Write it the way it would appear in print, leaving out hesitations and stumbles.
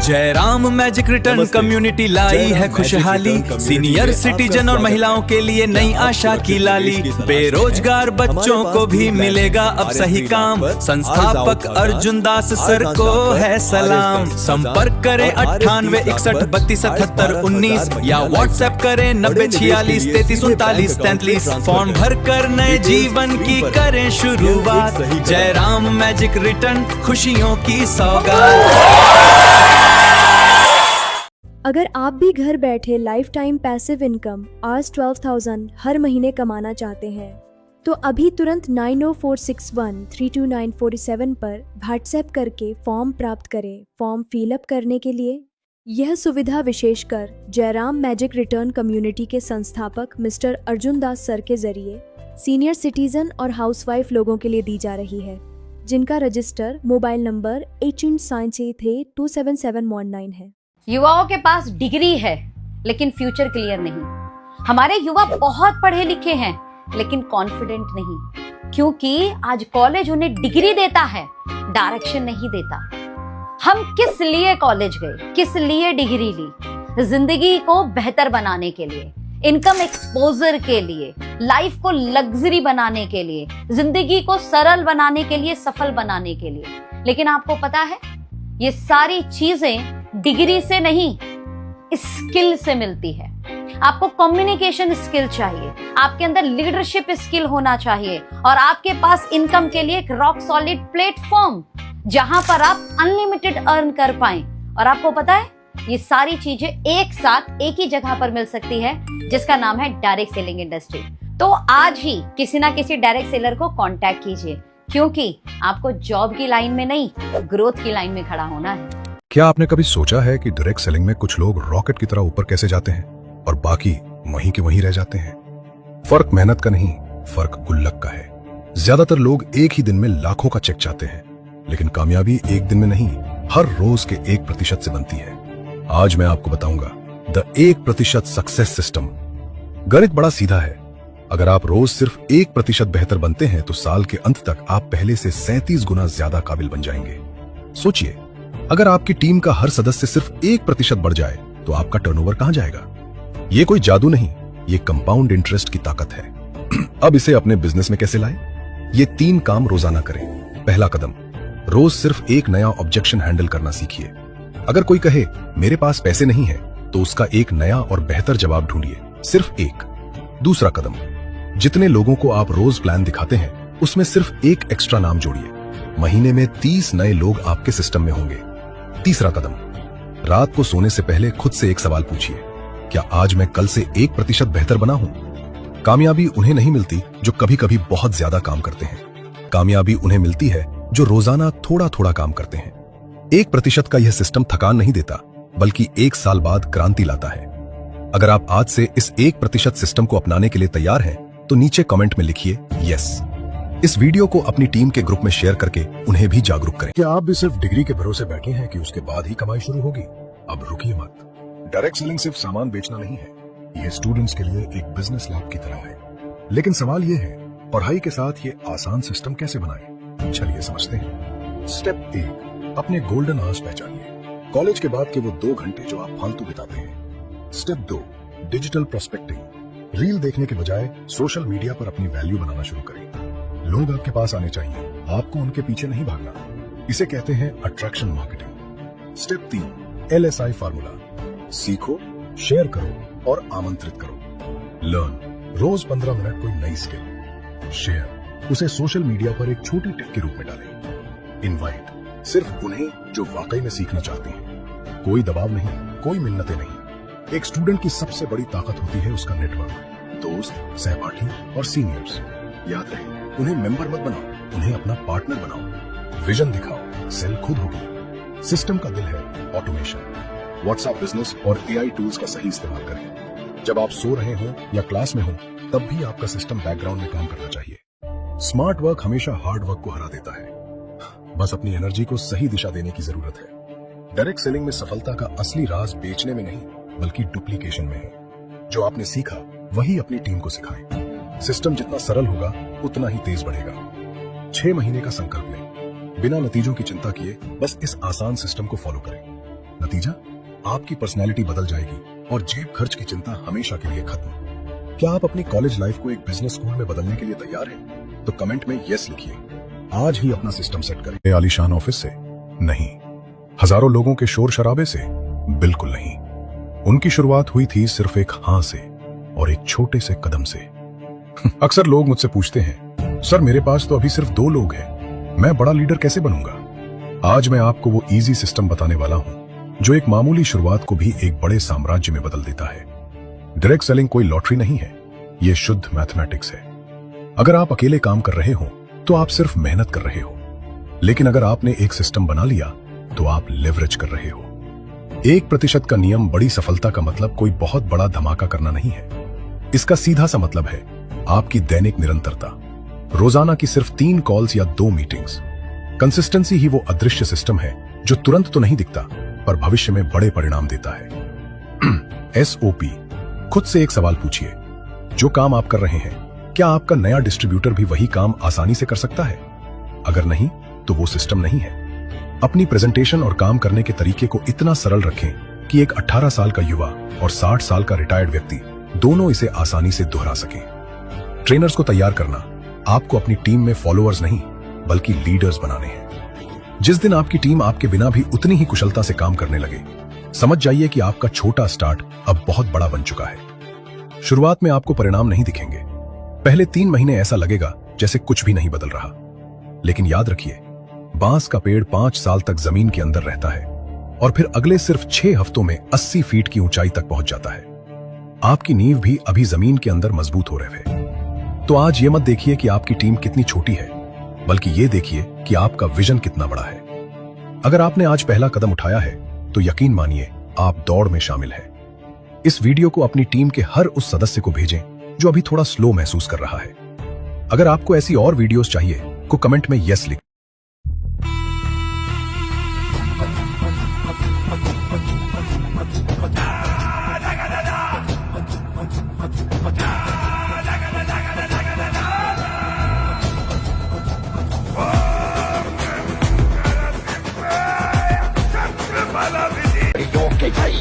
Jairam magic return community लाई है खुशहाली, senior citizen और महिलाओं के लिए नई आशा की लाली। बेरोजगार बच्चों को भी मिलेगा अब सही काम, संस्थापक अर्जुन दास सर को है सलाम। संपर्क करें 9861327719 या व्हाट्सएप करें 9046333933। फॉर्म भर कर नए जीवन की करें शुरुआत। जयराम मैजिक रिटर्न, खुशियों की सौगात। अगर आप भी घर बैठे लाइफ टाइम पैसिव इनकम आज 12,000 हर महीने कमाना चाहते हैं तो अभी तुरंत 9046132947 पर व्हाट्सएप करके फॉर्म प्राप्त करें। फॉर्म फिलअप करने के लिए यह सुविधा विशेषकर जयराम मैजिक रिटर्न कम्युनिटी के संस्थापक मिस्टर अर्जुन दास सर के जरिए सीनियर सिटीजन और हाउसवाइफ लोगों के लिए दी जा रही है, जिनका रजिस्टर मोबाइल नंबर 8978327719 है। युवाओं के पास डिग्री है लेकिन फ्यूचर क्लियर नहीं। हमारे युवा बहुत पढ़े लिखे हैं लेकिन कॉन्फिडेंट नहीं, क्योंकि आज कॉलेज उन्हें डिग्री देता है, डायरेक्शन नहीं देता। हम किस लिए कॉलेज गए, किस लिए डिग्री ली? जिंदगी को बेहतर बनाने के लिए, इनकम एक्सपोजर के लिए, लाइफ को लग्जरी बनाने के लिए, जिंदगी को सरल बनाने के लिए, सफल बनाने के लिए। लेकिन आपको पता है ये सारी चीजें डिग्री से नहीं, स्किल से मिलती है। आपको कम्युनिकेशन स्किल चाहिए, आपके अंदर लीडरशिप स्किल होना चाहिए और आपके पास इनकम के लिए एक रॉक सॉलिड प्लेटफॉर्म जहां पर आप अनलिमिटेड अर्न कर पाएं। और आपको पता है ये सारी चीजें एक साथ एक ही जगह पर मिल सकती है, जिसका नाम है डायरेक्ट सेलिंग इंडस्ट्री। तो आज ही किसी ना किसी डायरेक्ट सेलर को कांटेक्ट कीजिए, क्योंकि आपको जॉब की लाइन में नहीं, ग्रोथ की लाइन में खड़ा होना है। क्या आपने कभी सोचा है कि डायरेक्ट सेलिंग में कुछ लोग रॉकेट की तरह ऊपर कैसे जाते हैं और बाकी वहीं के वहीं रह जाते हैं? फर्क मेहनत का नहीं, फर्क गुल्लक का है। ज्यादातर लोग एक ही दिन में लाखों का चेक चाहते हैं, लेकिन कामयाबी एक दिन में नहीं, हर रोज के 1% से बनती है। आज मैं आपको बताऊंगा द 1% सक्सेस सिस्टम। गणित बड़ा सीधा है। अगर आप रोज सिर्फ 1% बेहतर बनते हैं तो साल के अंत तक आप पहले से 37 गुना ज्यादा काबिल बन जाएंगे। सोचिए, अगर आपकी टीम का हर सदस्य सिर्फ 1% बढ़ जाए तो आपका टर्नओवर कहां जाएगा? ये कोई जादू नहीं, ये कंपाउंड इंटरेस्ट की ताकत है। अब इसे अपने बिजनेस में कैसे लाएं? ये 3 काम रोजाना करें। पहला कदम, रोज सिर्फ एक नया ऑब्जेक्शन हैंडल करना सीखिए। अगर कोई कहे मेरे पास पैसे नहीं है तो उसका एक नया और बेहतर जवाब ढूंढिए, सिर्फ एक। दूसरा कदम, जितने लोगों को आप रोज प्लान दिखाते हैं उसमें सिर्फ एक एक्स्ट्रा नाम जोड़िए। महीने में 30 नए लोग आपके सिस्टम में होंगे। तीसरा कदम, रात को सोने से पहले खुद से एक सवाल पूछिए, क्या आज मैं कल से 1% बेहतर बना हूं? कामयाबी उन्हें नहीं मिलती जो कभी कभी बहुत ज्यादा काम करते हैं, कामयाबी उन्हें मिलती है जो रोजाना थोड़ा थोड़ा काम करते हैं। 1% का यह सिस्टम थकान नहीं देता, बल्कि 1 साल बाद क्रांति लाता है। अगर आप आज से इस 1% सिस्टम को अपनाने के लिए तैयार हैं तो नीचे कमेंट में लिखिए यस। इस वीडियो को अपनी टीम के ग्रुप में शेयर करके उन्हें भी जागरूक करें। क्या आप भी सिर्फ डिग्री के भरोसे बैठे हैं कि उसके बाद ही कमाई शुरू होगी? अब रुकिए मत। डायरेक्ट सेलिंग सिर्फ सामान बेचना नहीं है, यह स्टूडेंट्स के लिए एक बिजनेस लैब की तरह है। लेकिन सवाल यह है, पढ़ाई के साथ ये आसान सिस्टम कैसे बनाएं? चलिए समझते हैं। स्टेप 1, अपने गोल्डन आवर्स पहचानिए। कॉलेज के बाद के वो 2 घंटे जो आप फालतू बिताते हैं। Step 2, digital prospecting. रील देखने के बजाय सोशल मीडिया पर अपनी वैल्यू बनाना शुरू करें। लोग आपके पास आने चाहिए, आपको उनके पीछे नहीं भागना। इसे कहते हैं attraction marketing. Step 3, LSI formula. सीखो, शेयर करो और आमंत्रित करो। लर्न, रोज 15 मिनट कोई नई स्किल। शेयर, उसे सोशल मीडिया पर एक छोटी टिप के रूप में डालें। इनवाइट, सिर्फ उन्हें जो वाकई में सीखना चाहते हैं। कोई दबाव नहीं, कोई मिन्नतें नहीं। एक स्टूडेंट की सबसे बड़ी ताकत होती है उसका नेटवर्क, दोस्त, सहपाठी और सीनियर्स। याद रहे, उन्हें मेंबर मत बनाओ, उन्हें अपना पार्टनर बनाओ। विजन दिखाओ, सेल खुद होगी। सिस्टम का दिल है ऑटोमेशन। व्हाट्सएप बिजनेस और AI टूल्स का सही इस्तेमाल करें। जब आप सो रहे हो या क्लास में हो तब भी आपका सिस्टम बैकग्राउंड में काम करना चाहिए। स्मार्ट वर्क हमेशा हार्ड वर्क को हरा देता है। बस अपनी एनर्जी को सही दिशा देने की जरूरत है। डायरेक्ट सेलिंग में सफलता का असली राज बेचने में नहीं, बल्कि डुप्लीकेशन में है। जो आपने सीखा वही अपनी टीम को सिखाएं। सिस्टम जितना सरल होगा उतना ही तेज बढ़ेगा। 6 महीने का संकल्प लें। बिना नतीजों की चिंता किए बस इस आसान सिस्टम को फॉलो करें। नतीजा, आपकी पर्सनैलिटी बदल जाएगी और जेब खर्च की चिंता हमेशा के लिए खत्म। क्या आप अपनी कॉलेज लाइफ को एक बिजनेस स्कूल में बदलने के लिए तैयार हैं? तो कमेंट में यस लिखिए। आज ही अपना सिस्टम सेट करें। आलीशान ऑफिस से नहीं, हजारों लोगों के शोर शराबे से बिल्कुल नहीं। उनकी शुरुआत हुई थी सिर्फ एक हाँ से और एक छोटे से कदम से। अक्सर लोग मुझसे पूछते हैं, सर मेरे पास तो अभी सिर्फ 2 लोग हैं, मैं बड़ा लीडर कैसे बनूंगा? आज मैं आपको वो इजी सिस्टम बताने वाला हूं जो एक मामूली शुरुआत को भी एक बड़े साम्राज्य में बदल देता है। डायरेक्ट सेलिंग कोई लॉटरी नहीं है, ये शुद्ध मैथमेटिक्स है। अगर आप अकेले काम कर रहे हो तो आप सिर्फ मेहनत कर रहे हो, लेकिन अगर आपने एक सिस्टम बना लिया तो आप लेवरेज कर रहे हो। 1% का नियम बड़ी सफलता का मतलब कोई बहुत बड़ा धमाका करना नहीं है। इसका सीधा सा मतलब है आपकी दैनिक निरंतरता, रोजाना की सिर्फ 3 कॉल्स या 2 मीटिंग्स। कंसिस्टेंसी ही वो अदृश्य सिस्टम है जो तुरंत तो नहीं दिखता पर भविष्य में बड़े परिणाम देता है। SOP। खुद से एक सवाल पूछिए, जो काम आप कर रहे हैं क्या आपका नया डिस्ट्रीब्यूटर भी वही काम आसानी से कर सकता है? अगर नहीं तो वो सिस्टम नहीं है। अपनी प्रेजेंटेशन और काम करने के तरीके को इतना सरल रखें कि एक 18 साल का युवा और 60 साल का रिटायर्ड व्यक्ति दोनों इसे आसानी से दोहरा सकें। ट्रेनर्स को तैयार करना, आपको अपनी टीम में फॉलोअर्स नहीं बल्कि लीडर्स बनाने हैं। जिस दिन आपकी टीम आपके बिना भी उतनी ही कुशलता से काम करने लगे, समझ जाइए कि आपका छोटा स्टार्ट अब बहुत बड़ा बन चुका है। शुरुआत में आपको परिणाम नहीं दिखेंगे। पहले 3 महीने ऐसा लगेगा जैसे कुछ भी नहीं बदल रहा, लेकिन याद रखिए, बांस का पेड़ 5 साल तक जमीन के अंदर रहता है और फिर अगले सिर्फ 6 हफ्तों में 80 फीट की ऊंचाई तक पहुंच जाता है। आपकी नींव भी अभी जमीन के अंदर मजबूत हो रहे हैं। तो आज ये मत देखिए कि आपकी टीम कितनी छोटी है, बल्कि ये देखिए कि आपका विजन कितना बड़ा है। अगर आपने आज पहला कदम उठाया है तो यकीन मानिए आप दौड़ में शामिल हैं। इस वीडियो को अपनी टीम के हर उस सदस्य को भेजें जो अभी थोड़ा स्लो महसूस कर रहा है। अगर आपको ऐसी और वीडियोस चाहिए तो कमेंट में यस लिख। Yo que hay,